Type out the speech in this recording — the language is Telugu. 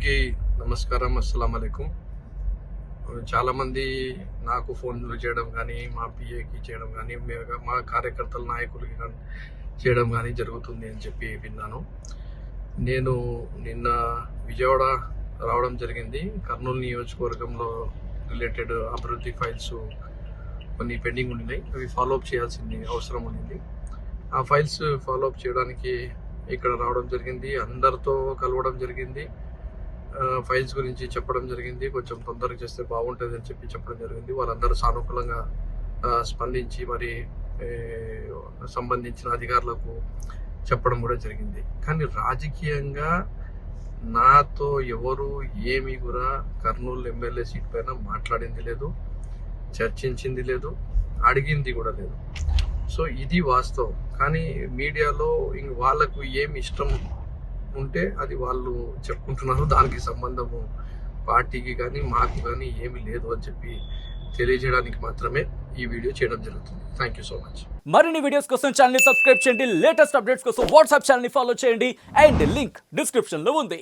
అందరికీ నమస్కారం, అస్సలాం అలైకుం. చాలామంది నాకు ఫోన్లు చేయడం కానీ, మా పిఏకి చేయడం కానీ, మా కార్యకర్తల నాయకులకి కానీ చేయడం కానీ జరుగుతుంది అని చెప్పి విన్నాను. నేను నిన్న విజయవాడ రావడం జరిగింది. కర్నూలు నియోజకవర్గంలో రిలేటెడ్ అభివృద్ధి ఫైల్స్ కొన్ని పెండింగ్ ఉన్నాయి. అవి ఫాలోఅప్ చేయాల్సింది అవసరం ఉంది. ఆ ఫైల్స్ ఫాలోఅప్ చేయడానికి ఇక్కడ రావడం జరిగింది. అందరితో కలవడం జరిగింది. ఫైల్స్ గురించి చెప్పడం జరిగింది. కొంచెం తొందరగా చేస్తే బాగుంటుంది అని చెప్పడం జరిగింది. వాళ్ళందరూ సానుకూలంగా స్పందించి మరి సంబంధించిన అధికారులకు చెప్పడం కూడా జరిగింది. కానీ రాజకీయంగా నాతో ఎవరు ఏమి కూడా కర్నూలు ఎమ్మెల్యే సీట్ పైన మాట్లాడింది లేదు, చర్చించింది లేదు, అడిగింది కూడా లేదు. సో ఇది వాస్తవం. కానీ మీడియాలో వాళ్ళకు ఏమి ఇష్టం ఉంటే అది వాళ్ళు చెప్పుకుంటున్నారు. దానికి సంబంధము పార్టీకి కానీ మాకు కానీ ఏమీ లేదు అని చెప్పి తెలియజేయడానికి మాత్రమే ఈ వీడియో చేయడం జరుగుతుంది. Thank you so much. మరిన్ని వీడియోస్ కోసం ఛానల్ ని సబ్స్క్రైబ్ చేయండి. లేటెస్ట్ అప్డేట్స్ కోసం వాట్సాప్ ఛానల్ ని ఫాలో చేయండి. అండ్ లింక్ డిస్క్రిప్షన్ లో ఉంది.